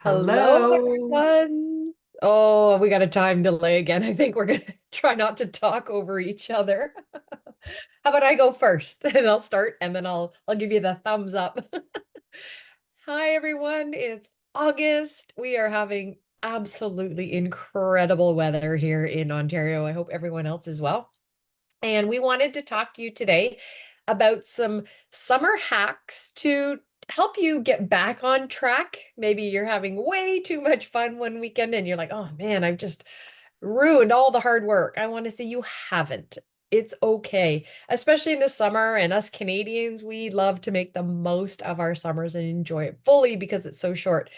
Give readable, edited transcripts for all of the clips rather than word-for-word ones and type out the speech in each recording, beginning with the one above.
Hello, Hello. everyone. Oh, we got a time delay again. I think we're gonna try not to talk over each other. How about I go first and I'll start and then I'll give you the thumbs up. Hi, everyone. It's August. We are having absolutely incredible weather here in Ontario. I hope everyone else is well. And we wanted to talk to you today about some summer hacks to help you get back on track. Maybe you're having way too much fun one weekend and you're like, oh man, I've just ruined all the hard work. I want to say you haven't. It's okay, especially in the summer. And us Canadians, we love to make the most of our summers and enjoy it fully because it's so short.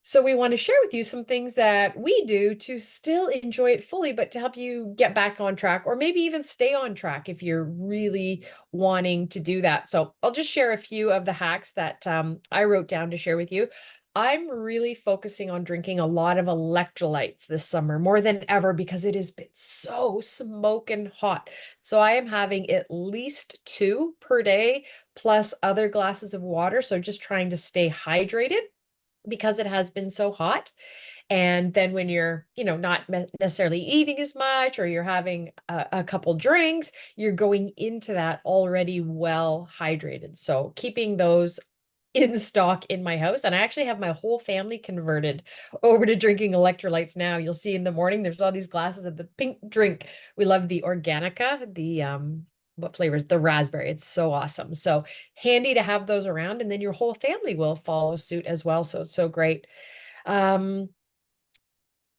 So we want to share with you some things that we do to still enjoy it fully, but to help you get back on track or maybe even stay on track if you're really wanting to do that. So I'll just share a few of the hacks that I wrote down to share with you. I'm really focusing on drinking a lot of electrolytes this summer more than ever because it has been so smoking hot. So I am having at least two per day plus other glasses of water. So just trying to stay hydrated because it has been so hot. And then when you're, not necessarily eating as much or you're having a couple drinks, you're going into that already well hydrated. So keeping those in stock in my house. And I actually have my whole family converted over to drinking electrolytes now. You'll see in the morning, there's all these glasses of the pink drink. We love the Organica, what flavors? The raspberry. It's so awesome. So handy to have those around, and then your whole family will follow suit as well. So it's so great. Um,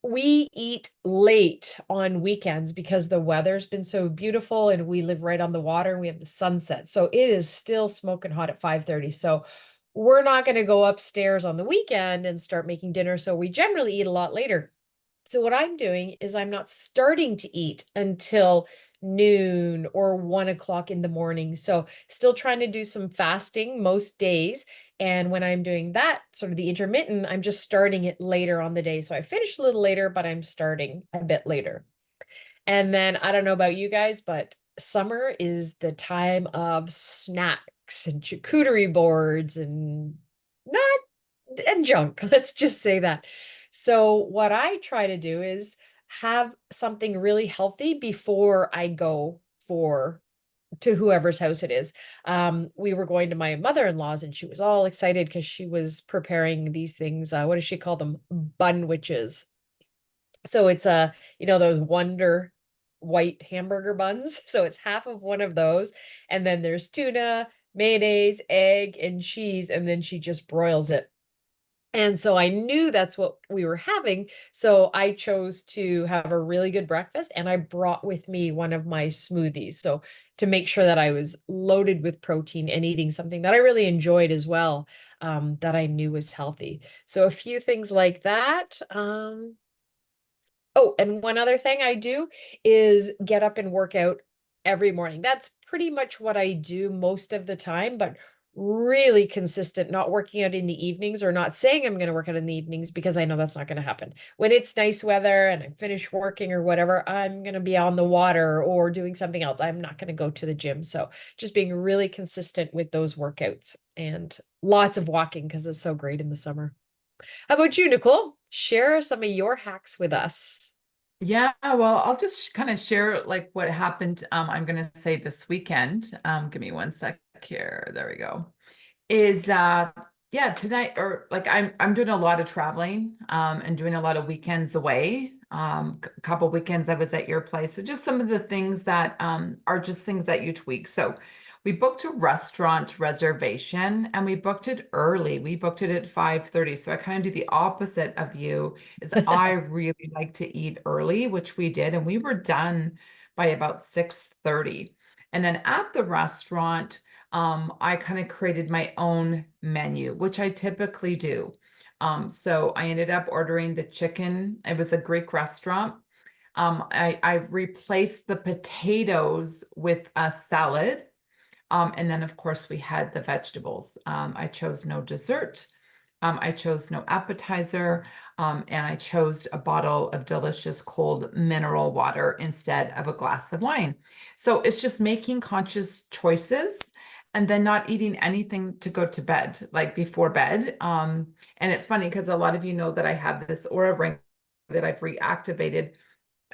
we eat late on weekends because the weather's been so beautiful and we live right on the water and we have the sunset. So it is still smoking hot at 5:30. So we're not going to go upstairs on the weekend and start making dinner. So we generally eat a lot later. So what I'm doing is I'm not starting to eat until noon or 1 o'clock in the morning. So still trying to do some fasting most days. And when I'm doing that, sort of the intermittent, I'm just starting it later on the day. So I finish a little later, but I'm starting a bit later. And then I don't know about you guys, but summer is the time of snacks and charcuterie boards and not and junk. Let's just say that. So what I try to do is have something really healthy before I go for to whoever's house it is. We were going to my mother-in-law's and she was all excited because she was preparing these things. What does she call them? Bun witches. So it's those Wonder white hamburger buns. So it's half of one of those. And then there's tuna, mayonnaise, egg, and cheese. And then she just broils it. And so I knew that's what we were having. So I chose to have a really good breakfast and I brought with me one of my smoothies. So to make sure that I was loaded with protein and eating something that I really enjoyed as well, that I knew was healthy. So a few things like that. Oh, and one other thing I do is get up and work out every morning. That's pretty much what I do most of the time, but really consistent, not working out in the evenings or not saying I'm going to work out in the evenings because I know that's not going to happen. When it's nice weather and I'm finished working or whatever, I'm going to be on the water or doing something else. I'm not going to go to the gym. So just being really consistent with those workouts and lots of walking because it's so great in the summer. How about you, Nicole? Share some of your hacks with us. Yeah, well, I'll just kind of share like what happened. I'm gonna say this weekend. Give me one sec here. There we go. Is yeah, tonight or like I'm doing a lot of traveling and doing a lot of weekends away. A couple weekends I was at your place. So just some of the things that are just things that you tweak. So we booked a restaurant reservation and we booked it early. We booked it at 5:30. So I kind of do the opposite of you, is I really like to eat early, which we did, and we were done by about 6:30. And then at the restaurant, I kind of created my own menu, which I typically do. So I ended up ordering the chicken. It was a Greek restaurant. I replaced the potatoes with a salad. And then, of course, we had the vegetables. I chose no dessert. I chose no appetizer. And I chose a bottle of delicious cold mineral water instead of a glass of wine. So it's just making conscious choices and then not eating anything to go to bed, like before bed. And it's funny because a lot of you know that I have this aura ring that I've reactivated,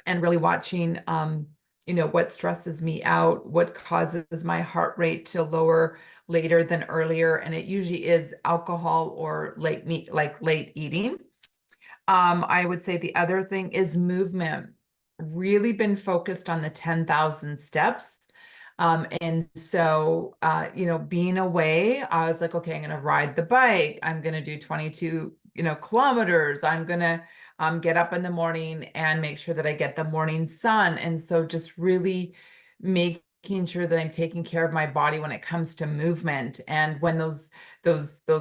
and really watching what stresses me out, what causes my heart rate to lower later than earlier. And it usually is alcohol or late meat, like late eating. I would say the other thing is movement. Really been focused on the 10,000 steps. And so, being away, I was like, okay, I'm going to ride the bike. I'm going to do 22, kilometers. I'm going to get up in the morning and make sure that I get the morning sun. And so just really making sure that I'm taking care of my body when it comes to movement. And when those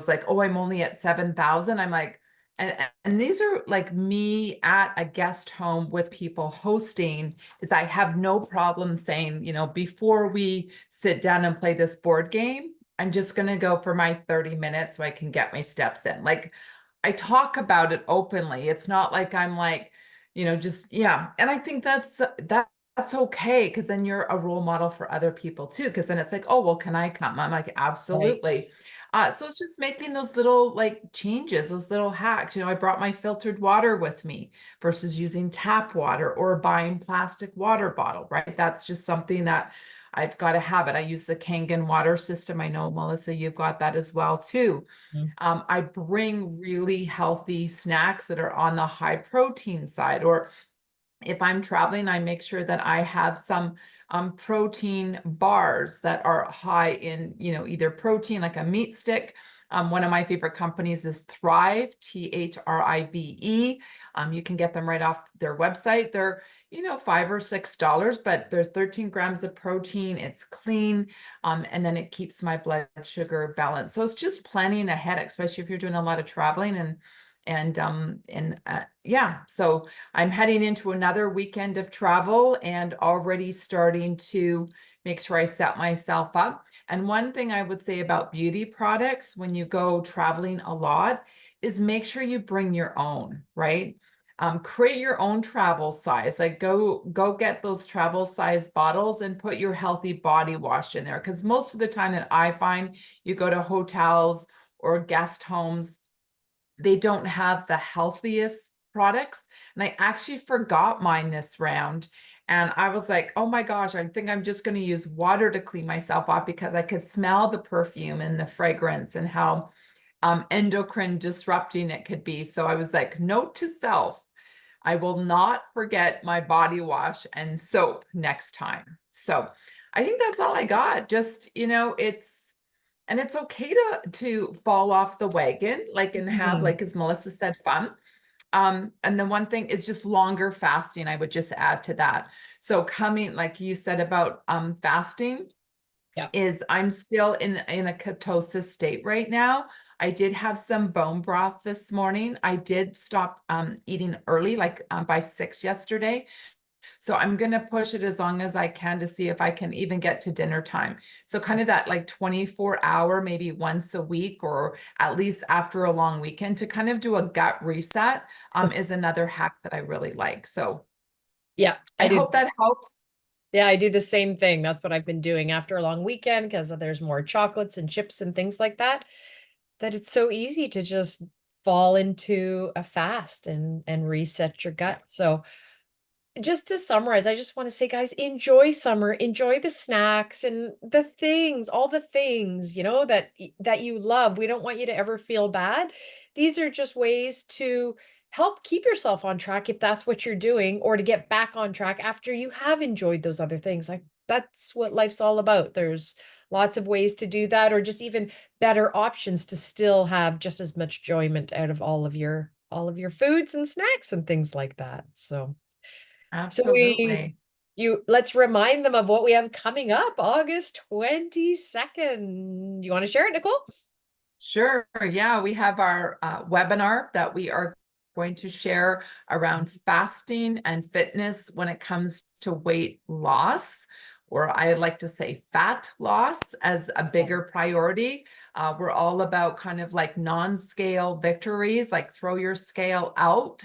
like, oh, I'm only at 7,000, I'm like, and these are like me at a guest home with people hosting, is I have no problem saying, before we sit down and play this board game, I'm just going to go for my 30 minutes so I can get my steps in. Like I talk about it openly. It's not like I'm like, just yeah. And I think that's okay, because then you're a role model for other people too. Because then it's like, oh, well, can I come? I'm like, Right. absolutely. So it's just making those little like changes, those little hacks. I brought my filtered water with me versus using tap water or buying plastic water bottle, right? That's just something that I've got to have it. I use the Kangen water system. I know, Melissa, you've got that as well too. Mm. I bring really healthy snacks that are on the high protein side, or if I'm traveling, I make sure that I have some protein bars that are high in, either protein, like a meat stick. One of my favorite companies is Thrive, Thrive. You can get them right off their website. They're, $5 or $6, but they're 13 grams of protein. It's clean, and then it keeps my blood sugar balanced. So it's just planning ahead, especially if you're doing a lot of traveling and yeah. So I'm heading into another weekend of travel and already starting to make sure I set myself up. And one thing I would say about beauty products when you go traveling a lot is make sure you bring your own, right? Create your own travel size. Like go get those travel size bottles and put your healthy body wash in there. Because most of the time that I find you go to hotels or guest homes, they don't have the healthiest products. And I actually forgot mine this round. And I was like, oh my gosh, I think I'm just going to use water to clean myself off, because I could smell the perfume and the fragrance and how endocrine disrupting it could be. So I was like, note to self, I will not forget my body wash and soap next time. So I think that's all I got. Just, it's okay to fall off the wagon, like, and have, Mhm. like as Melissa said, fun. And then one thing is just longer fasting. I would just add to that. So coming, like you said about fasting, Yeah. is I'm still in a ketosis state right now. I did have some bone broth this morning. I did stop eating early, like by 6 yesterday. So I'm going to push it as long as I can to see if I can even get to dinner time. So kind of that like 24-hour, maybe once a week, or at least after a long weekend, to kind of do a gut reset is another hack that I really like. So Yeah, I I do. hope that helps. Yeah, I do the same thing. That's what I've been doing after a long weekend because there's more chocolates and chips and things like that, that it's so easy to just fall into a fast and reset your Yeah, gut. So just to summarize, I just want to say, guys, enjoy summer, enjoy the snacks and the things, all the things, that you love. We don't want you to ever feel bad. These are just ways to help keep yourself on track if that's what you're doing, or to get back on track after you have enjoyed those other things. Like that's what life's all about. There's lots of ways to do that, or just even better options to still have just as much enjoyment out of all of your foods and snacks and things like that. So absolutely. let's remind them of what we have coming up August 22nd. You want to share it, Nicole? Sure. Yeah, we have our webinar that we are going to share around fasting and fitness when it comes to weight loss. or I like to say fat loss as a bigger priority. We're all about kind of like non-scale victories, like throw your scale out.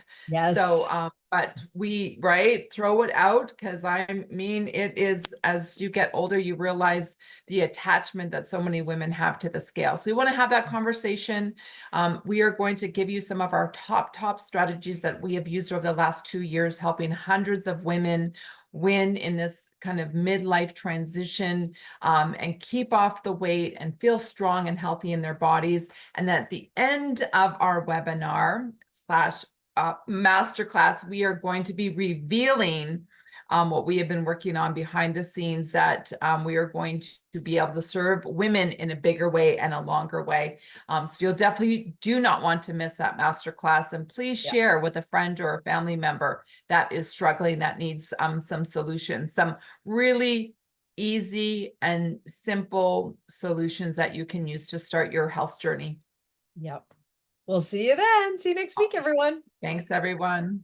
So, Yes. but we, right, throw it out, because I mean, it is, as you get older, you realize the attachment that so many women have to the scale. So we want to have that conversation. We are going to give you some of our top strategies that we have used over the last 2 years, helping hundreds of women win in this kind of midlife transition, and keep off the weight and feel strong and healthy in their bodies. And at the end of our webinar slash masterclass, we are going to be revealing what we have been working on behind the scenes, that we are going to be able to serve women in a bigger way and a longer way. So you'll definitely do not want to miss that masterclass. And please Yeah. share with a friend or a family member that is struggling, that needs some solutions, some really easy and simple solutions that you can use to start your health journey. Yep. We'll see you then. See you next week, everyone. Thanks, everyone.